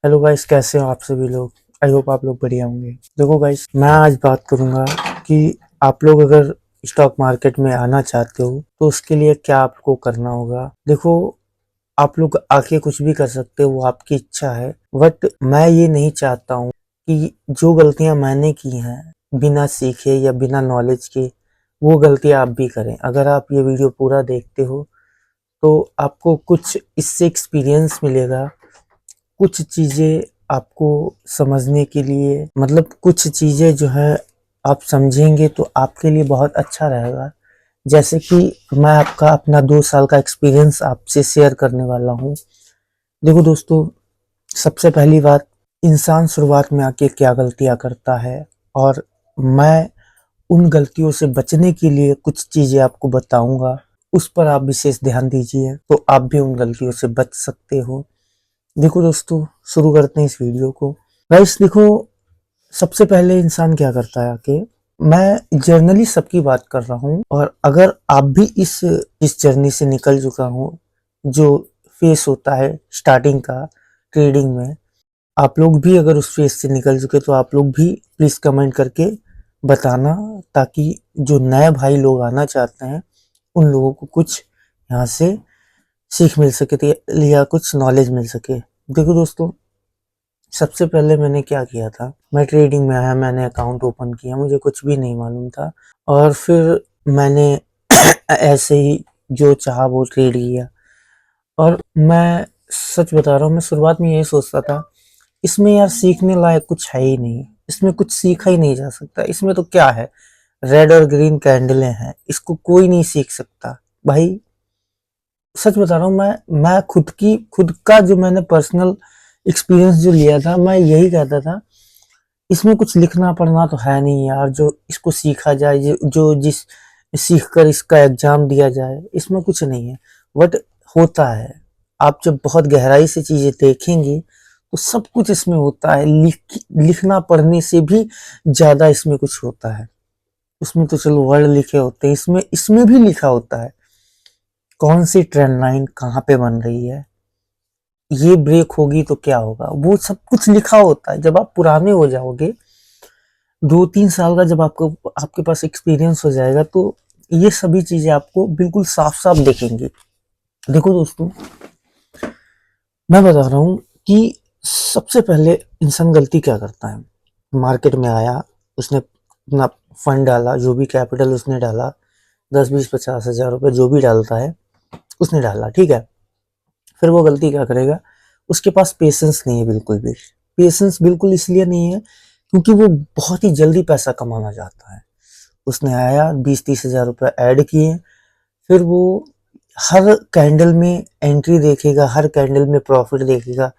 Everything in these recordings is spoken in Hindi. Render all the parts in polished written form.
हेलो गाइस, कैसे हो आप सभी लोग। आई होप आप लोग बढ़िया होंगे। देखो गाइस, मैं आज बात करूंगा कि आप लोग अगर स्टॉक मार्केट में आना चाहते हो तो उसके लिए क्या आपको करना होगा। देखो, आप लोग आके कुछ भी कर सकते हो, वो आपकी इच्छा है। बट मैं ये नहीं चाहता हूँ कि जो गलतियां मैंने की हैं बिना सीखे या बिना नॉलेज के, वो गलतियां आप भी करें। अगर आप ये वीडियो पूरा देखते हो तो आपको कुछ इससे एक्सपीरियंस मिलेगा, कुछ चीजें आपको समझने के लिए, मतलब कुछ चीजें जो है आप समझेंगे तो आपके लिए बहुत अच्छा रहेगा। जैसे कि मैं आपका अपना 2 साल का एक्सपीरियंस आपसे शेयर करने वाला हूँ। देखो दोस्तों, सबसे पहली बात, इंसान शुरुआत में आके क्या गलतियां करता है, और मैं उन गलतियों से बचने के लिए कुछ चीजें आपको बताऊंगा। उस पर आप विशेष ध्यान दीजिए तो आप भी उन गलतियों से बच सकते हो। देखो दोस्तों, शुरू करते हैं इस वीडियो को। गाइस देखो, सबसे पहले इंसान क्या करता है आके, मैं जर्नली सबकी बात कर रहा हूँ, और अगर आप भी इस जर्नी से निकल चुका हूँ, जो फेस होता है स्टार्टिंग का ट्रेडिंग में, आप लोग भी अगर उस फेस से निकल चुके तो आप लोग भी प्लीज कमेंट करके बताना, ताकि जो नए भाई लोग आना चाहते हैं उन लोगों को कुछ यहाँ से सीख मिल सके या कुछ नॉलेज मिल सके। देखो दोस्तों, सबसे पहले मैंने क्या किया था, मैं ट्रेडिंग में आया, मैंने अकाउंट ओपन किया, मुझे कुछ भी नहीं मालूम था। और फिर मैंने ऐसे ही जो चाहा वो ट्रेड किया। और मैं सच बता रहा हूँ, मैं शुरुआत में यही सोचता था, इसमें यार सीखने लायक कुछ है ही नहीं, इसमें कुछ सीखा ही नहीं जा सकता, इसमें तो क्या है, रेड और ग्रीन कैंडलें हैं, इसको कोई नहीं सीख सकता। भाई सच बता रहा हूँ, मैं खुद का जो मैंने पर्सनल एक्सपीरियंस जो लिया था, मैं यही कहता था, इसमें कुछ लिखना पढ़ना तो है नहीं यार, जो इसको सीखा जाए, जो जिस सीख कर इसका एग्जाम दिया जाए, इसमें कुछ नहीं है। बट होता है, आप जब बहुत गहराई से चीजें देखेंगे तो सब कुछ इसमें होता है। लिखना पढ़ने से भी ज्यादा इसमें कुछ होता है। उसमें तो चलो वर्ड लिखे होते हैं, इसमें इसमें भी लिखा होता है कौन सी ट्रेंड लाइन कहाँ पे बन रही है, ये ब्रेक होगी तो क्या होगा, वो सब कुछ लिखा होता है। जब आप पुराने हो जाओगे, 2-3 साल का जब आपको आपके पास एक्सपीरियंस हो जाएगा, तो ये सभी चीजें आपको बिल्कुल साफ साफ दिखेंगी। देखो दोस्तों, मैं बता रहा हूँ कि सबसे पहले इंसान गलती क्या करता है। मार्केट में आया, उसने अपना फंड डाला, जो भी कैपिटल उसने डाला, 10-20-50 हज़ार रुपये जो भी डालता है उसने डाला, ठीक है। फिर वो गलती क्या करेगा, उसके पास पेशेंस नहीं है, बिल्कुल भी पेशेंस बिल्कुल इसलिए नहीं है क्योंकि वो बहुत ही जल्दी पैसा कमाना चाहता है। उसने आया, 20-30 हज़ार रुपये ऐड किए, फिर वो हर कैंडल में एंट्री देखेगा, हर कैंडल में प्रॉफिट देखेगा।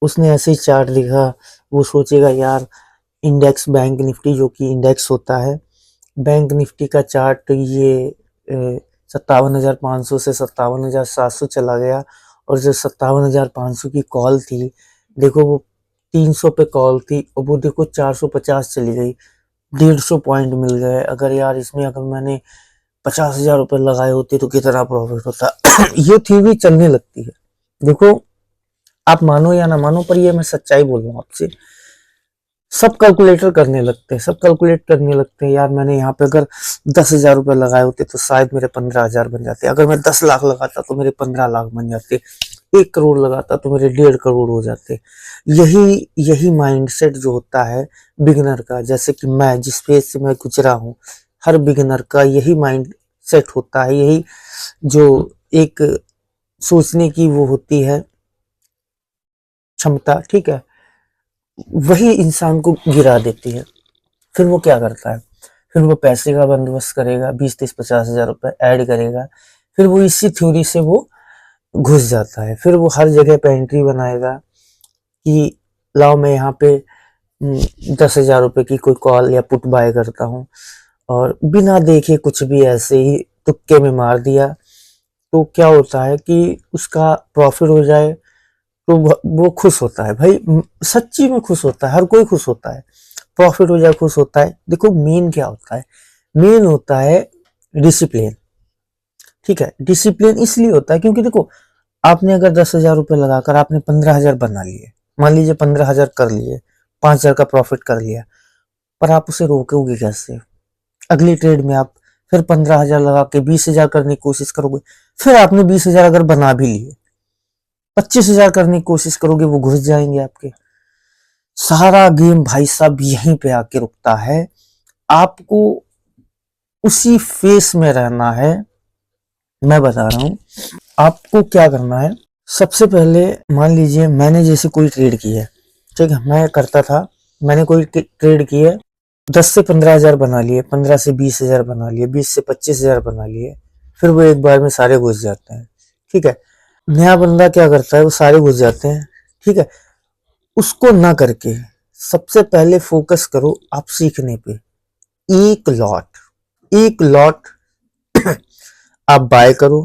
उसने ऐसे ही चार्ट देखा, वो सोचेगा यार, इंडेक्स बैंक निफ्टी जो कि इंडेक्स होता है, बैंक निफ्टी का चार्ट ये 57,500 से 57,700 चला गया, और जो 57,500 की कॉल थी, देखो वो 300 पे कॉल थी, और वो देखो 450 चली गई, 150 पॉइंट मिल गए। अगर यार इसमें अगर मैंने 50,000 रुपये लगाए होते तो कितना प्रॉफिट होता। ये थ्योरी चलने लगती है। देखो, आप मानो या ना मानो, पर ये मैं सच्चाई बोल रहा हूँ आपसे। सब कैलकुलेटर करने लगते हैं, सब कैलकुलेट करने लगते हैं, यार मैंने यहाँ पे अगर 10,000 रुपये लगाए होते तो शायद मेरे 15,000 बन जाते, अगर मैं 10 लाख लगाता तो मेरे 15 लाख बन जाते, 1 करोड़ लगाता तो मेरे 1.5 करोड़ हो जाते। यही यही माइंडसेट जो होता है बिगिनर का, जैसे कि मैं जिस फेज से मैं गुजरा हूँ, हर बिगिनर का यही माइंड सेट होता है, यही जो एक सोचने की वो होती है क्षमता, ठीक है, वही इंसान को गिरा देती है। फिर वो क्या करता है, फिर वो पैसे का बंदोबस्त करेगा, 20-30-50 हज़ार रुपये ऐड करेगा, फिर वो इसी थ्योरी से वो घुस जाता है। फिर वो हर जगह पे एंट्री बनाएगा कि लाओ मैं यहाँ पे 10,000 रुपये की कोई कॉल या पुट बाय करता हूँ, और बिना देखे कुछ भी ऐसे ही तुक्के में मार दिया, तो क्या होता है कि उसका प्रॉफिट हो जाए तो वो खुश होता है। भाई सच्ची में खुश होता है, हर कोई खुश होता है, प्रॉफिट हो जाए खुश होता है। देखो मेन क्या होता है, मेन होता है डिसिप्लिन, ठीक है। डिसिप्लिन इसलिए होता है क्योंकि देखो, आपने अगर 10,000 रुपये लगाकर आपने 15,000 बना लिए, मान लीजिए 15,000 कर लिए, 5,000 का प्रॉफिट कर लिया, पर आप उसे रोकोगे कैसे? अगली ट्रेड में आप फिर 15,000 लगा के 20,000 करने की कोशिश करोगे, फिर आपने 20,000 अगर बना भी लिए, 25,000 करने की कोशिश करोगे, वो घुस जाएंगे आपके। सारा गेम भाई साहब यहीं पे आके रुकता है। आपको उसी फेस में रहना है। मैं बता रहा हूं आपको क्या करना है। सबसे पहले मान लीजिए मैंने जैसे कोई ट्रेड की है, ठीक है, मैं करता था, मैंने कोई ट्रेड की है, 10 से 15,000 बना लिए, 15 से 20,000 बना लिए, 20 से 25,000 बना लिए, फिर वो एक बार में सारे घुस जाते हैं, ठीक है। नया बंदा क्या करता है, वो सारे घुस जाते हैं, ठीक है। उसको ना करके सबसे पहले फोकस करो आप सीखने पे। एक लॉट आप बाय करो,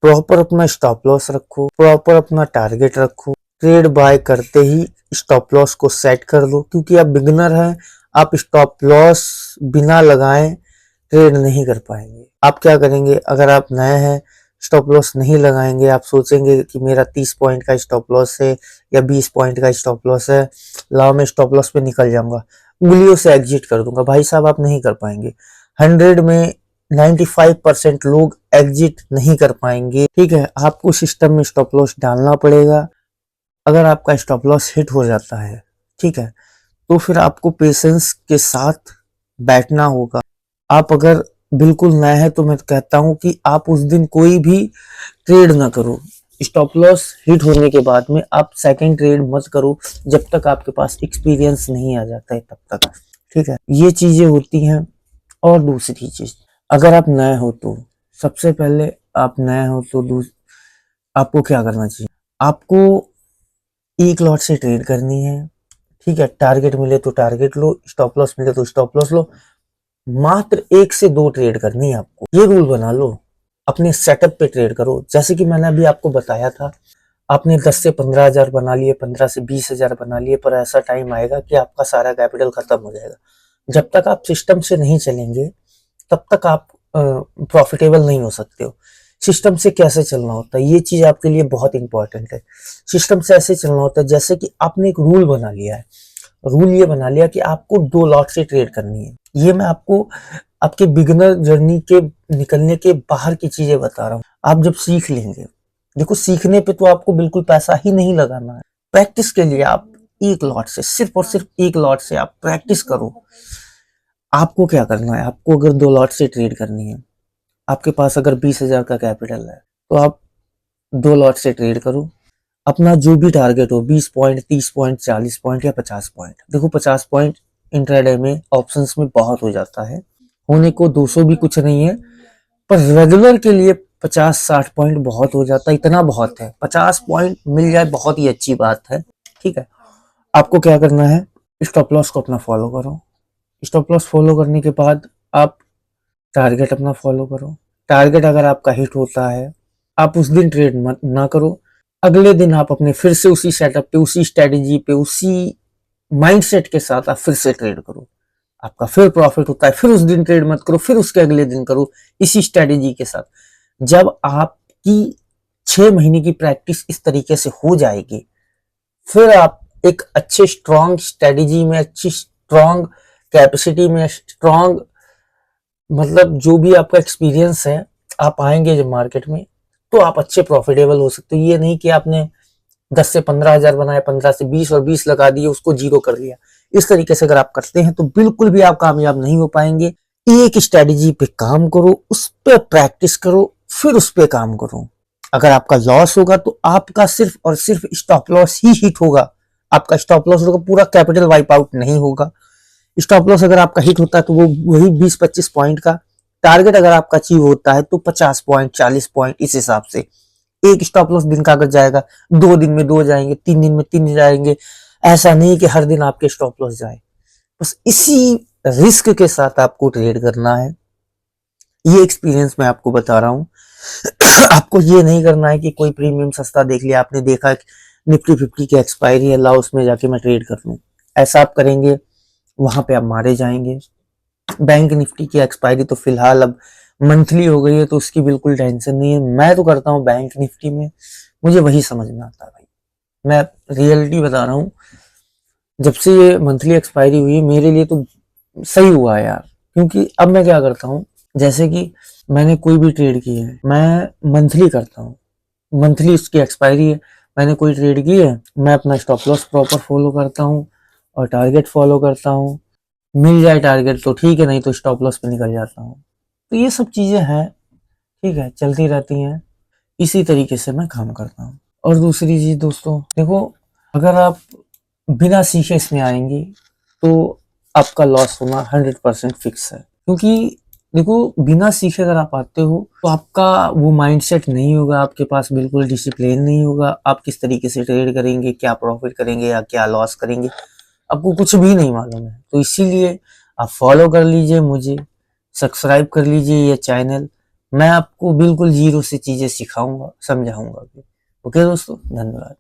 प्रॉपर अपना स्टॉप लॉस रखो, प्रॉपर अपना टारगेट रखो, ट्रेड बाय करते ही स्टॉप लॉस को सेट कर लो, क्योंकि आप बिगनर हैं, आप स्टॉप लॉस बिना लगाए ट्रेड नहीं कर पाएंगे। आप क्या करेंगे, अगर आप नए हैं, स्टॉप लॉस नहीं लगाएंगे, आप सोचेंगे कि मेरा 30 पॉइंट का स्टॉप लॉस है या 20 पॉइंट का स्टॉप लॉस है, लाओ मैं स्टॉप लॉस पे निकल जाऊंगा, उंगलियों से एग्जिट कर दूंगा। भाई साहब आप नहीं कर पाएंगे। 100 में 95% लोग एग्जिट नहीं कर पाएंगे, ठीक है। आपको सिस्टम में स्टॉप लॉस डालना पड़ेगा। अगर आपका स्टॉप लॉस हिट हो जाता है, ठीक है, तो फिर आपको पेशेंस के साथ बैठना होगा। आप अगर बिल्कुल नए हैं तो मैं कहता हूं कि आप उस दिन कोई भी ट्रेड ना करो। स्टॉप लॉस हिट होने के बाद में आप सेकंड ट्रेड मत करो, जब तक आपके पास एक्सपीरियंस नहीं आ जाता है तब तक, ठीक है। ये चीजें होती हैं। और दूसरी चीज, अगर आप नए हो तो सबसे पहले आप नए हो तो आपको क्या करना चाहिए, आपको एक लॉट से ट्रेड करनी है, ठीक है। टारगेट मिले तो टारगेट लो, स्टॉप लॉस मिले तो स्टॉप लॉस लो। मात्र 1 से 2 ट्रेड करनी है आपको, ये रूल बना लो। अपने सेटअप पे ट्रेड करो, जैसे कि मैंने अभी आपको बताया था। आपने 10 से 15,000 बना लिए, 15 से 20,000 बना लिए, पर ऐसा टाइम आएगा कि आपका सारा कैपिटल खत्म हो जाएगा। जब तक आप सिस्टम से नहीं चलेंगे तब तक आप प्रॉफिटेबल नहीं हो सकते हो। सिस्टम से कैसे चलना होता है, ये चीज आपके लिए बहुत इंपॉर्टेंट है। सिस्टम से ऐसे चलना होता है जैसे कि आपने एक रूल बना लिया है। रूल ये बना लिया कि आपको 2 लॉट से ट्रेड करनी है। ये मैं आपको आपके बिगिनर जर्नी के निकलने के बाहर की चीजें बता रहा हूँ। आप जब सीख लेंगे, देखो सीखने पे तो आपको बिल्कुल पैसा ही नहीं लगाना है। प्रैक्टिस के लिए आप एक लॉट से, सिर्फ और सिर्फ एक लॉट से आप प्रैक्टिस करो। आपको क्या करना है, आपको अगर 2 लॉट से ट्रेड करनी है, आपके पास अगर 20,000 का कैपिटल है, तो आप 2 लॉट से ट्रेड करो। अपना जो भी टारगेट हो, 20 पॉइंट, 30 पॉइंट, 40 पॉइंट या 50 पॉइंट। देखो 50 पॉइंट इंट्राडे में ऑप्शंस में बहुत हो जाता है, होने को 200 भी कुछ नहीं है, पर रेगुलर के लिए 50-60 पॉइंट बहुत हो जाता है। इतना बहुत है, 50 पॉइंट मिल जाए बहुत ही अच्छी बात है, ठीक है। आपको क्या करना है, स्टॉप लॉस को अपना फॉलो करो। स्टॉप लॉस फॉलो करने के बाद आप टारगेट अपना फॉलो करो। टारगेट अगर आपका हिट होता है, आप उस दिन ट्रेड मत ना करो। अगले दिन आप अपने फिर से उसी सेटअप पे, उसी स्ट्रेटेजी पे, उसी माइंडसेट के साथ आप फिर से ट्रेड करो। आपका फिर प्रॉफिट होता है, फिर उस दिन ट्रेड मत करो, फिर उसके अगले दिन करो इसी स्ट्रेटेजी के साथ। जब आपकी 6 महीने की प्रैक्टिस इस तरीके से हो जाएगी, फिर आप एक अच्छे स्ट्रॉन्ग स्ट्रेटेजी में, अच्छी स्ट्रॉन्ग कैपेसिटी में, स्ट्रॉन्ग मतलब जो भी आपका एक्सपीरियंस है, आप आएंगे जब मार्केट में तो आप अच्छे प्रॉफिटेबल हो सकते हो। ये नहीं कि आपने 10 से 15,000 बनाए, 15 से 20 और 20 लगा दिए, उसको जीरो कर लिया। इस तरीके से अगर आप करते हैं तो बिल्कुल भी आप कामयाब नहीं हो पाएंगे। एक स्ट्रेटेजी पे काम करो, उस पे प्रैक्टिस करो, फिर उस पे काम करो। अगर आपका लॉस होगा तो आपका सिर्फ और सिर्फ स्टॉप लॉस ही हिट होगा। आपका स्टॉप लॉस होगा, पूरा कैपिटल वाइप आउट नहीं होगा। स्टॉप लॉस अगर आपका हिट होता है तो वो वही 20-25 पॉइंट का। टारगेट अगर आपका अचीव होता है तो 50 पॉइंट, 40 पॉइंट, इस हिसाब से। एक स्टॉप लॉस दिन का अगर जाएगा, 2 दिन में 2 जाएंगे, 3 दिन में 3 जाएंगे। ऐसा नहीं कि हर दिन आपके स्टॉप लॉस जाए। बस इसी रिस्क के साथ आपको ट्रेड करना है। ये एक्सपीरियंस मैं आपको बता रहा हूँ। आपको ये नहीं करना है कि कोई प्रीमियम सस्ता देख लिया, आपने देखा निफ्टी 50 की एक्सपायरी है, ला उसमें जाके मैं ट्रेड कर लूं। ऐसा आप करेंगे, वहां पे आप मारे जाएंगे। बैंक निफ्टी की एक्सपायरी तो फिलहाल अब मंथली हो गई है, तो उसकी बिल्कुल टेंशन नहीं है। मैं तो करता हूँ बैंक निफ्टी में, मुझे वही समझ में आता है भाई। मैं रियलिटी बता रहा हूँ, जब से ये मंथली एक्सपायरी हुई है मेरे लिए तो सही हुआ है यार। क्योंकि अब मैं क्या करता हूँ, जैसे कि मैंने कोई भी ट्रेड की है, मैं मंथली करता हूँ, मंथली इसकी एक्सपायरी है, मैंने कोई ट्रेड की है, मैं अपना स्टॉप लॉस प्रॉपर फॉलो करता हूँ और टारगेट फॉलो करता हूँ। मिल जाए टारगेट तो ठीक है, नहीं तो स्टॉप लॉस पे निकल जाता हूँ। तो ये सब चीजें हैं, ठीक है, चलती रहती हैं। इसी तरीके से मैं काम करता हूँ। और दूसरी चीज दोस्तों देखो, अगर आप बिना सीखे इसमें आएंगे तो आपका लॉस होना 100% फिक्स है। क्योंकि देखो, बिना सीखे अगर आप आते हो तो आपका वो माइंडसेट नहीं होगा, आपके पास बिल्कुल डिसिप्लिन नहीं होगा, आप किस तरीके से ट्रेड करेंगे, क्या प्रॉफिट करेंगे या क्या लॉस करेंगे, आपको कुछ भी नहीं मालूम है। तो इसीलिए आप फॉलो कर लीजिए मुझे, सब्सक्राइब कर लीजिए ये चैनल। मैं आपको बिल्कुल जीरो से चीजें सिखाऊंगा, समझाऊंगा भी। ओके दोस्तों, धन्यवाद।